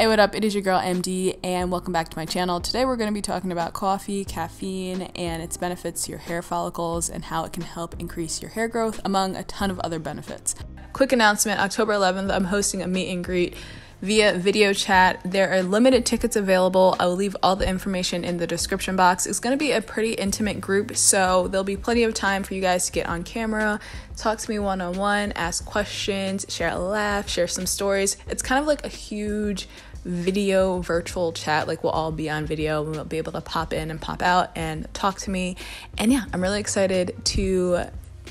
Hey, what up? It is your girl MD and welcome back to my channel. Today we're going to be talking about coffee, caffeine, and its benefits to your hair follicles and how it can help increase your hair growth, among a ton of other benefits. Quick announcement, October 11th, I'm hosting a meet and greet via video chat. There are limited tickets available. I will leave all the information in the description box. It's going to be a pretty intimate group, so there'll be plenty of time for you guys to get on camera, talk to me one-on-one, ask questions, share a laugh, share some stories. It's kind of like a huge video virtual chat. Like, we'll all be on video and we'll be able to pop in and pop out and talk to me. And yeah, I'm really excited to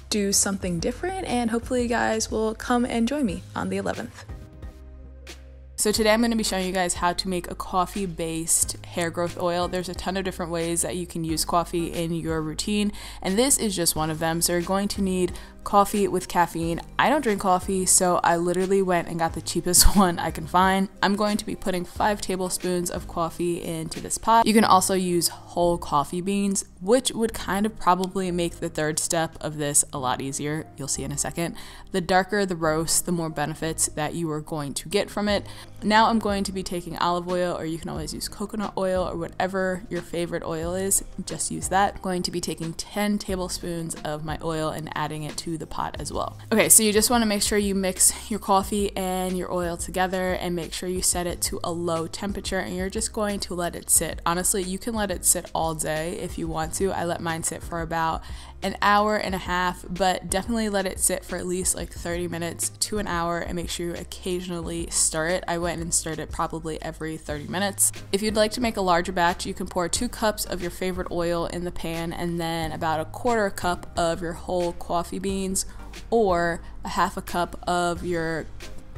do something different, and hopefully you guys will come and join me on the 11th. So today I'm going to be showing you guys how to make a coffee-based hair growth oil. There's a ton of different ways that you can use coffee in your routine, and this is just one of them. So you're going to need coffee with caffeine. I don't drink coffee, so I literally went and got the cheapest one I can find. I'm going to be putting 5 tablespoons of coffee into this pot. You can also use whole coffee beans, which would kind of probably make the third step of this a lot easier. You'll see in a second. The darker the roast, the more benefits that you are going to get from it. Now I'm going to be taking olive oil, or you can always use coconut oil or whatever your favorite oil is. Just use that. I'm going to be taking 10 tablespoons of my oil and adding it to the pot as well. Okay, so you just want to make sure you mix your coffee and your oil together and make sure you set it to a low temperature, and you're just going to let it sit. Honestly, you can let it sit all day if you want to. I let mine sit for about an hour and a half, but definitely let it sit for at least like 30 minutes to an hour, and make sure you occasionally stir it. I went and stirred it probably every 30 minutes. If you'd like to make a larger batch, you can pour 2 cups of your favorite oil in the pan and then about a 1/4 cup of your whole coffee beans or a 1/2 cup of your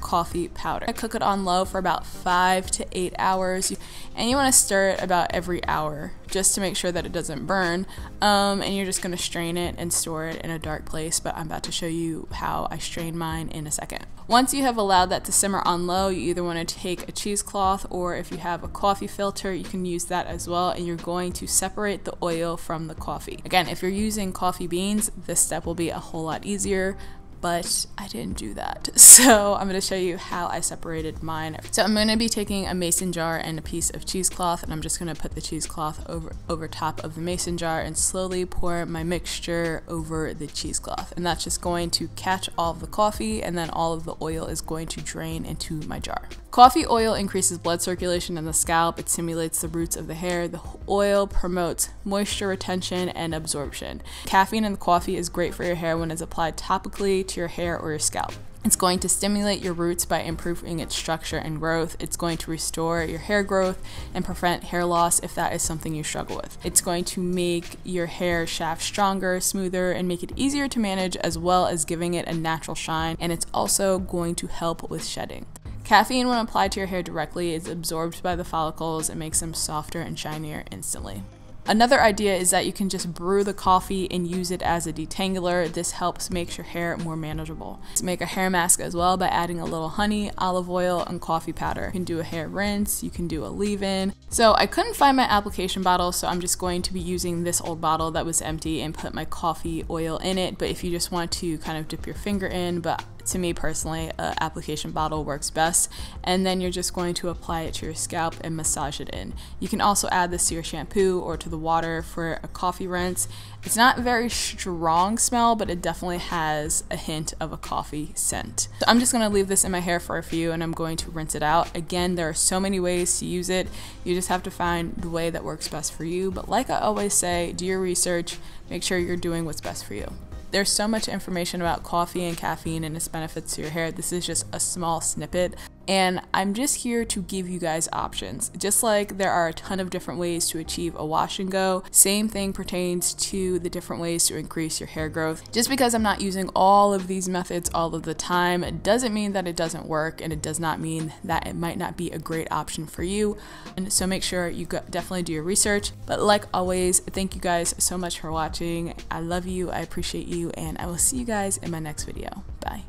coffee powder. I cook it on low for about 5 to 8 hours, and you want to stir it about every hour just to make sure that it doesn't burn, and you're just going to strain it and store it in a dark place, but I'm about to show you how I strain mine in a second. Once you have allowed that to simmer on low, you either want to take a cheesecloth, or if you have a coffee filter, you can use that as well, and you're going to separate the oil from the coffee. Again, if you're using coffee beans, this step will be a whole lot easier, but I didn't do that. So I'm going to show you how I separated mine. So I'm going to be taking a mason jar and a piece of cheesecloth, and I'm just going to put the cheesecloth over top of the mason jar and slowly pour my mixture over the cheesecloth. And that's just going to catch all of the coffee, and then all of the oil is going to drain into my jar. Coffee oil increases blood circulation in the scalp. It stimulates the roots of the hair. The oil promotes moisture retention and absorption. Caffeine in the coffee is great for your hair when it's applied topically to your hair or your scalp. It's going to stimulate your roots by improving its structure and growth. It's going to restore your hair growth and prevent hair loss if that is something you struggle with. It's going to make your hair shaft stronger, smoother, and make it easier to manage, as well as giving it a natural shine. And it's also going to help with shedding. Caffeine, when applied to your hair directly, is absorbed by the follicles and makes them softer and shinier instantly. Another idea is that you can just brew the coffee and use it as a detangler. This helps make your hair more manageable. To make a hair mask as well by adding a little honey, olive oil, and coffee powder. You can do a hair rinse, you can do a leave-in. So I couldn't find my application bottle, so I'm just going to be using this old bottle that was empty and put my coffee oil in it. But if you just want to kind of dip your finger in, but to me personally, an application bottle works best, and then you're just going to apply it to your scalp and massage it in. You can also add this to your shampoo or to the water for a coffee rinse. It's not a very strong smell, but it definitely has a hint of a coffee scent. So I'm just going to leave this in my hair for a few, and I'm going to rinse it out. Again, there are so many ways to use it. You just have to find the way that works best for you. But like I always say, do your research, make sure you're doing what's best for you. There's so much information about coffee and caffeine and its benefits to your hair. This is just a small snippet, and I'm just here to give you guys options. Just like there are a ton of different ways to achieve a wash and go, same thing pertains to the different ways to increase your hair growth. Just because I'm not using all of these methods all of the time, it doesn't mean that it doesn't work, and it does not mean that it might not be a great option for you. And so make sure you definitely do your research. But like always, thank you guys so much for watching. I love you, I appreciate you, and I will see you guys in my next video. Bye.